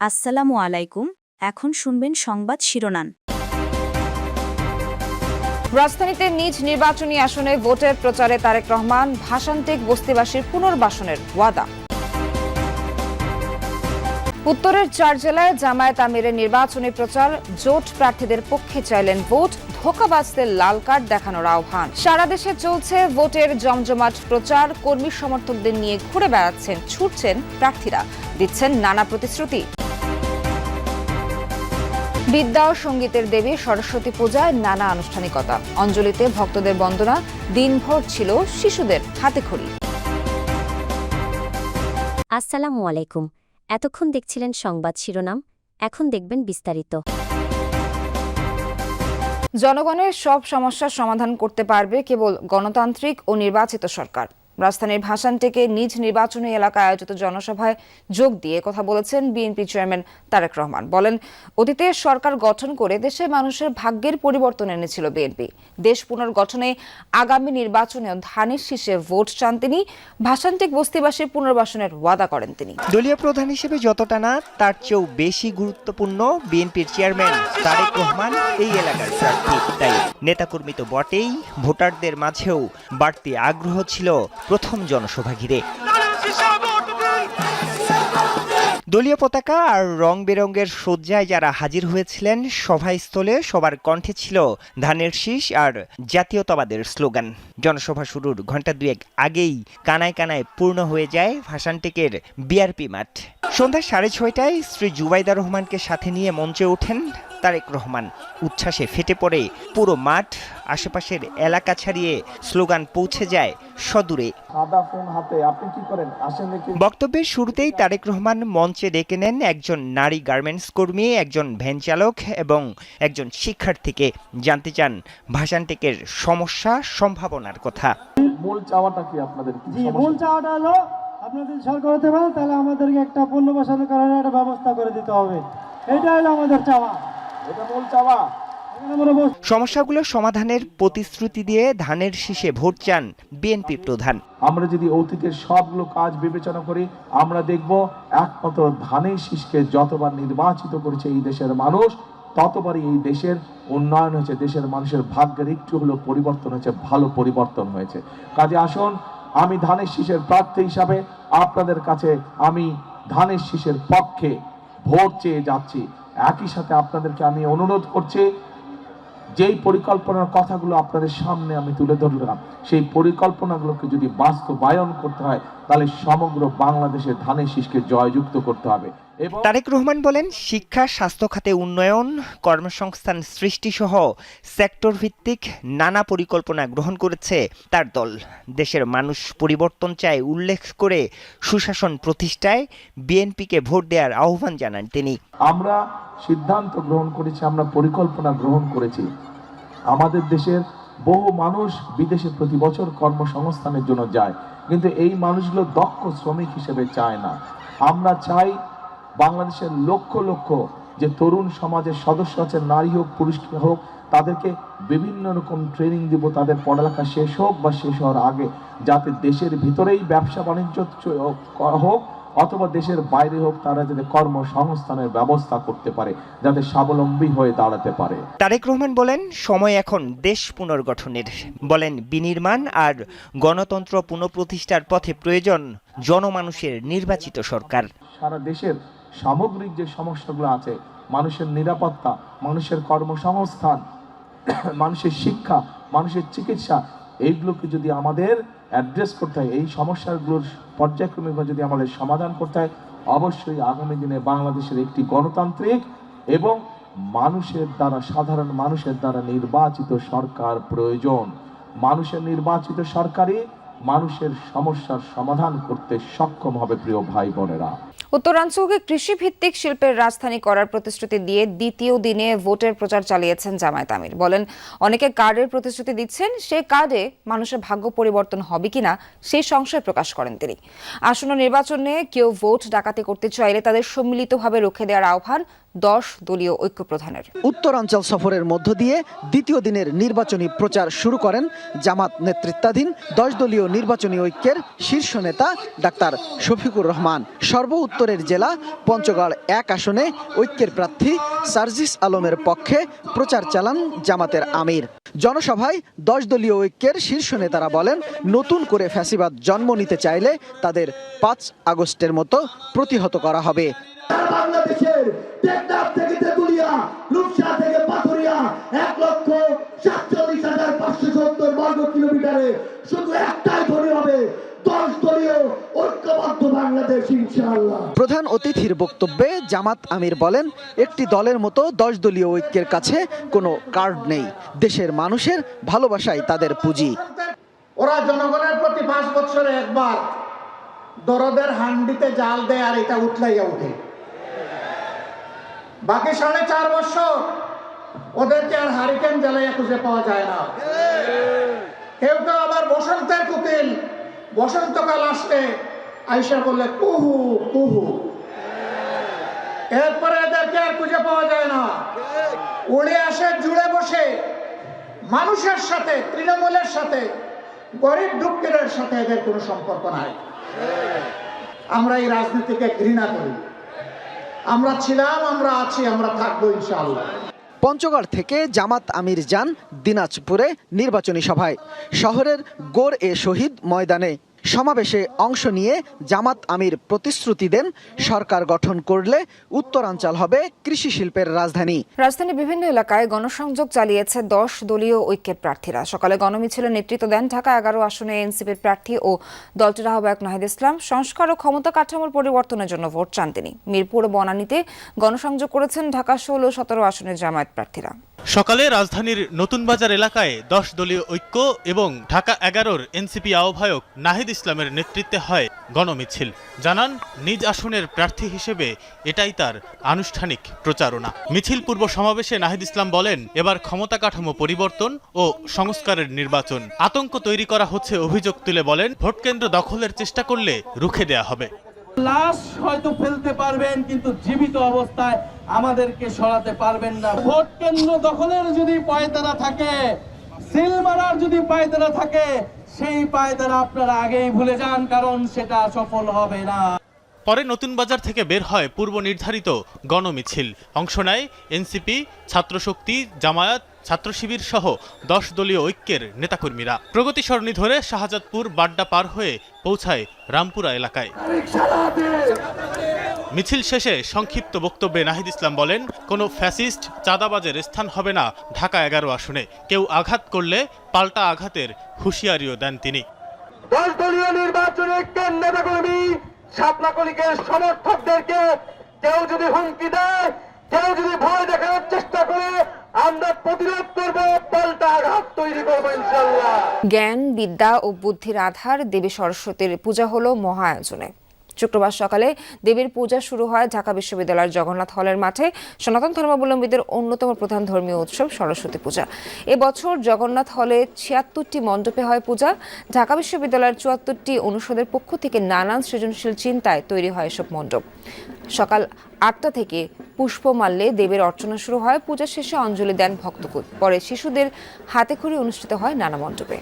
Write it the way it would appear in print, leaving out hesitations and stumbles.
আসসালামু আলাইকুম। এখন শুনবেন সংবাদ শিরোনাম। রাজধানীতে নিজ নির্বাচনী আসনে ভোটের প্রচারে তারেক রহমান, ভাষান্তিক বস্তিবাসীর পুনর্বাসনের ওয়াদা। উত্তরের 4 জেলায় জামায়াত আমিরের নির্বাচনী প্রচার, জোট প্রার্থীদের পক্ষে চাইলেন ভোট, ধোঁকাবাজদের লাল কার্ড দেখানোর আহ্বান। সারা দেশে চলছে ভোটের জমজমাট প্রচার, কর্মী সমর্থকদের নিয়ে ঘুরে বেড়াচ্ছেন, ছুটছেন প্রার্থীরা, দিচ্ছেন নানা প্রতিশ্রুতি। বিদ্যা ও সঙ্গীতের দেবী সরস্বতী পূজায় নানা আনুষ্ঠানিকতা, অঞ্জলিতে ভক্তদের বন্দনা, দিনভর ছিল শিশুদের হাতেখড়ি। আসসালামু আলাইকুম। এতক্ষণ দেখছিলেন সংবাদ শিরোনাম, এখন দেখবেন বিস্তারিত। জনগণের সব সমস্যার সমাধান করতে পারবে কেবল গণতান্ত্রিক ও নির্বাচিত সরকার। রাজধানীর ভাষানটেকে নিজ নির্বাচনী এলাকায় আয়োজিত জনসভায় যোগ দিয়ে কথা বলেছেন বিএনপি চেয়ারম্যান তারেক রহমান। বলেন, অতীতে সরকার গঠন করে দেশে মানুষের ভাগ্যের পরিবর্তন এনেছিল বিএনপি। দেশ পুনর্গঠনে আগামী নির্বাচনেও ধানের শীষে ভোট চান তিনি। ভাষানটেক বস্তিবাসীর পুনর্বাসনের ওয়াদা করেন তিনি। দলীয় প্রধান হিসেবে যতটা না, তার চেয়েও বেশি গুরুত্বপূর্ণ বিএনপির চেয়ারম্যান তারেক রহমান এই এলাকার প্রার্থী। তাই নেতাকর্মী তো বটেই, ভোটারদের মাঝেও বাড়তি আগ্রহ ছিল প্রথম জনসভা ঘিরে। দলীয় পতাকা আর রং বেরঙের সজ্জায় যারা হাজির হয়েছিলেন সভাস্থলে, সবার কণ্ঠে ছিল ধানের শীষ আর জাতীয়তাবাদের স্লোগান। জনসভা শুরুর ঘণ্টা দুয়েক আগেই কানায় কানায় পূর্ণ হয়ে যায় ভাষানটেকের বিআরপি মাঠ। সন্ধ্যা 6:30টায় স্ত্রী জুবাইদা রহমানকে সাথে নিয়ে মঞ্চে ওঠেন তারেক রহমান। উচ্ছ্বাসে ফেটে পড়ে পুরো মাঠ, আশেপাশের এলাকা ছাড়িয়ে স্লোগান পৌঁছে যায় সদূরে। বক্তব্যের শুরুতেই তারেক রহমান মঞ্চে ডেকে নেন একজন নারী গার্মেন্টস কর্মী, একজন ভ্যান চালক এবং একজন শিক্ষার্থীকে। জানতে চান ভাষানটেকের সমস্যা, সম্ভাবনার কথা। মূল চাওয়াটা কি আপনাদের? মূল চাওয়াটা হলো আপনাদের সরকার হতে পারে, তাহলে আমাদেরকে একটা পুনর্বাসন করার একটা ব্যবস্থা করে দিতে হবে। এটা হলো আমাদের চাওয়া, এটা মূল চাওয়া। সমস্যাগুলো সমাধানের প্রতিশ্রুতি দিয়ে ধানের শীষে ভোট চান বিএনপি প্রধান। আমরা যদি অতীতের সবগুলো কাজ বিবেচনা করি, আমরা দেখব একমাত্র ধানের শীষকে যতবার নির্বাচিত করেছে এই দেশের মানুষ, ততবারই এই দেশের উন্নয়ন হয়েছে, দেশের মানুষের ভাগ্যের একটু হলো পরিবর্তন হয়েছে, ভালো পরিবর্তন হয়েছে। কাজে আসুন, আমি ধানের শীষের প্রার্থী হিসাবে আপনাদের কাছে আমি ধানের শীষের পক্ষে ভোট চেয়ে যাচ্ছি। একই সাথে আপনাদেরকে আমি অনুরোধ করছি, যেই পরিকল্পনার কথাগুলো আপনাদের সামনে আমি তুলে ধরলাম, সেই পরিকল্পনাগুলোকে যদি বাস্তবায়ন করতে হয়, তাহলে সমগ্র বাংলাদেশে ধানের শীষকে জয়যুক্ত করতে হবে। তারেক রহমান বলেন, শিক্ষা, স্বাস্থ্য খাতে উন্নয়ন, কর্মসংস্থান সৃষ্টি সহ সেক্টর ভিত্তিক নানা পরিকল্পনা গ্রহণ করেছে তার দল। দেশের মানুষ পরিবর্তন চায় উল্লেখ করে সুশাসন প্রতিষ্ঠায় বিএনপিকে ভোট দেওয়ার আহ্বান জানান তিনি। আমরা সিদ্ধান্ত গ্রহণ করেছি, আমরা পরিকল্পনা গ্রহণ করেছি। আমাদের দেশের বহু মানুষ বিদেশে প্রতি বছর কর্মসংস্থানের জন্য যায়, কিন্তু এই মানুষগুলো দক্ষ শ্রমিক হিসেবে চায় না। আমরা চাই বাংলাদেশের লক্ষ লক্ষ যে তরুণ সমাজের সদস্য আছে, নারী হোক পুরুষ হোক, তাদেরকে বিভিন্ন রকম ট্রেনিং দিব, তাদের পড়ালেখা শেষ হোক বা শেষ হওয়ার আগে, যাতে দেশের ভিতরেই ব্যবসা বাণিজ্য হোক অথবা দেশের বাইরে হোক, তারা যাতে কর্মসংস্থানের ব্যবস্থা করতে পারে, যাতে স্বাবলম্বী হয়ে দাঁড়াতে পারে। তারেক রহমান বলেন, সময় এখন দেশ পুনর্গঠনের। বলেন, বিনির্মাণ আর গণতন্ত্র পুনঃপ্রতিষ্ঠার পথে প্রয়োজন জনমানুষের নির্বাচিত সরকার। সারা দেশের সামগ্রিক যে সমস্যাগুলো আছে, মানুষের নিরাপত্তা, মানুষের কর্মসংস্থান, মানুষের শিক্ষা, মানুষের চিকিৎসা, এইগুলোকে যদি আমাদের অ্যাড্রেস করতে হয়, এই সমস্যাগুলোর পর্যায়ক্রমিকভাবে যদি আমাদের সমাধান করতে হয়, অবশ্যই আগামী দিনে বাংলাদেশের একটি গণতান্ত্রিক এবং মানুষের দ্বারা, সাধারণ মানুষের দ্বারা নির্বাচিত সরকার প্রয়োজন। মানুষের নির্বাচিত সরকারই মানুষের সমস্যার সমাধান করতে সক্ষম হবে। প্রিয় ভাই বোনেরা, উত্তরাঞ্চলকে কৃষিভিত্তিক শিল্পের রাজধানী করার প্রতিশ্রুতি দিয়ে দ্বিতীয় দিনে ভোটের প্রচার চালিয়েছেন জামায়াত আমির। বলেন, অনেকে কার্ডের প্রতিশ্রুতি দিচ্ছেন, সেই কার্ডে মানুষের ভাগ্য পরিবর্তন হবে কিনা সেই সংশয় প্রকাশ করেন তিনি। আসন্ন নির্বাচনে কেউ ভোট ডাকাতি করতে চাইলে তাদের সম্মিলিতভাবে রুখে দেওয়ার আহ্বান 10 দলীয় ঐক্য প্রধানের। উত্তরাঞ্চল সফরের মধ্য দিয়ে দ্বিতীয় দিনের নির্বাচনী প্রচার শুরু করেন জামাত নেতৃত্বাধীন 10 দলীয় নির্বাচনী ঐক্যের শীর্ষ নেতা ডাক্তার শফিকুর রহমান। সর্ব উত্তরের জেলা পঞ্চগড় 1 আসনে ঐক্যের প্রার্থী সার্জিস আলমের পক্ষে প্রচার চালান জামাতের আমির। জনসভায় 10 দলীয় ঐক্যের শীর্ষ নেতারা বলেন, নতুন করে ফ্যাসিবাদ জন্ম নিতে চাইলে তাদের 5 আগস্টের মতো প্রতিহত করা হবে। বাংলাদেশের টেকনাফ থেকে তেতুলিয়া, রূপসা থেকে পাথুরিয়া 1,47,570 বর্গ কিলোমিটারে শুধু একটাই ধনী হবে, 10 দলীয় ঐক্যবদ্ধ বাংলাদেশ ইনশাআল্লাহ। প্রধান অতিথির বক্তব্যে জামাত আমির বলেন, একটি দলের মতো 10 দলীয় ঐক্যের কাছে কোনো কার্ড নেই। দেশের মানুষের ভালোবাসাই তাদের পুঁজি। ওরা জনগণের প্রতি 5 বছরে একবার দরদের হান্ডিতে জাল দেয় আর এটা উঠলাইয়া উঠে। বাকি 4.5 বছর ওদেরকে আর হারিকেন জ্বালাইয়া খুঁজে পাওয়া যায় না। কেউ কেউ আবার বসন্তের কুকিল, বসন্তকাল আসলে আইসা বললে কুহু কুহু, এরপরে এদেরকে আর খুঁজে পাওয়া যায় না। উড়ে আসে জুড়ে বসে মানুষের সাথে, তৃণমূলের সাথে, গরিব দুঃখীদের সাথে এদের কোনো সম্পর্ক নাই। আমরা এই রাজনীতিকে ঘৃণা করি। আমরা ছিলাম, আমরা আছি, আমরা থাকবো ইনশাআল্লাহ। পঞ্চগড় থেকে জামাত আমির যান দিনাজপুরে নির্বাচনী সভায়। শহরের গোর-এ শহীদ ময়দানে সমাবেশে অংশ নিয়ে জামাত আমির প্রতিশ্রুতি দেন, সরকার গঠন করলে উত্তরাঞ্চল হবে কৃষি শিল্পের রাজধানী। রাজধানীর বিভিন্ন এলাকায় গণসংযোগ চালিয়েছে 10 দলীয় ঐক্যের প্রার্থীরা। সকালে গণমিছিলের নেতৃত্ব দেন ঢাকা 11 আসনে এনসিপির প্রার্থী ও দলটির আহ্বায়ক নাহিদ ইসলাম। সংস্কার ও ক্ষমতা কাঠামোর পরিবর্তনের জন্য ভোট চান তিনি। মিরপুর ও বনানীতে গণসংযোগ করেছেন ঢাকা 16 ও 17 আসনের জামায়াত প্রার্থীরা। সকালে রাজধানীর নতুন বাজার এলাকায় 10 দলীয় ঐক্য এবং ঢাকা 11-র এনসিপি আহ্বায়ক নাহিদ ইসলামের নেতৃত্বে হয় গণমিছিল। জানান, নিজ আসনের প্রার্থী হিসেবে এটাই তার আনুষ্ঠানিক প্রচারণা। মিছিল পূর্ব সমাবেশে নাহিদ ইসলাম বলেন, এবার ক্ষমতা কাঠামো পরিবর্তন ও সংস্কারের নির্বাচন। আতঙ্ক তৈরি করা হচ্ছে অভিযোগ তুলে বলেন, ভোটকেন্দ্র দখলের চেষ্টা করলে রুখে দেয়া হবে। লাশ হয়তো ফেলতে পারবেন, কিন্তু জীবিত অবস্থায় আমাদেরকে সরাতে পারবেন না। ভোট কেন্দ্র দখলের যদি পায়তারা থাকে, সিল মারার যদি পায়তারা থাকে, সেই পায়তারা আপনারা আগেই ভুলে যান, কারণ সেটা সফল হবে না। পরে নতুন বাজার থেকে বের হয় পূর্ব নির্ধারিত গণমিছিল। অংশ নেয় এনসিপি, ছাত্রশক্তি, জামায়াত, ছাত্র শিবির সহ 10 দলীয় ঐক্যের নেতাকর্মীরা। প্রগতি সরণি ধরে শাহজাদপুর বাড্ডা পার হয়ে পৌঁছায় রামপুরা এলাকায়। মিছিল শেষে সংক্ষিপ্ত বক্তব্যে নাহিদ ইসলাম বলেন, কোনো ফ্যাসিস্ট চাঁদাবাজের স্থান হবে না ঢাকা 11 আসনে। কেউ আঘাত করলে পাল্টা আঘাতের হুঁশিয়ারিও দেন তিনি। 10 দলীয় নির্বাচনী ঐক্যের নেতাকর্মী, শাপলাকলিকের সমর্থকদেরকে কেউ যদি হুমকি দেয়, কেউ যদি ভয় দেখানোর চেষ্টা করে, আমরা প্রতিরোধ করব, পাল্টা আঘাত তৈরি করবো ইনশাআল্লাহ। জ্ঞান, বিদ্যা ও বুদ্ধির আধার দেবী সরস্বতীর পূজা হলো মহা আয়োজনে। শুক্রবার সকালে দেবীর পূজা শুরু হয় ঢাকা বিশ্ববিদ্যালয়ের জগন্নাথ হলের মাঠে। সনাতন ধর্মাবলম্বীদের অন্যতম প্রধান ধর্মীয় উৎসব সরস্বতী পূজা। এবছর জগন্নাথ হলে 76টি মণ্ডপে হয় পূজা। ঢাকা বিশ্ববিদ্যালয়ের 74টি অনুষদের পক্ষ থেকে নানান সৃজনশীল চিন্তায় তৈরি হয় এসব মণ্ডপ। সকাল 8টা থেকে পুষ্পমাল্যে দেবীর অর্চনা শুরু হয়। পূজা শেষে অঞ্জলি দেন ভক্তকুল। পরে শিশুদের হাতেখড়ি অনুষ্ঠিত হয় নানা মণ্ডপে।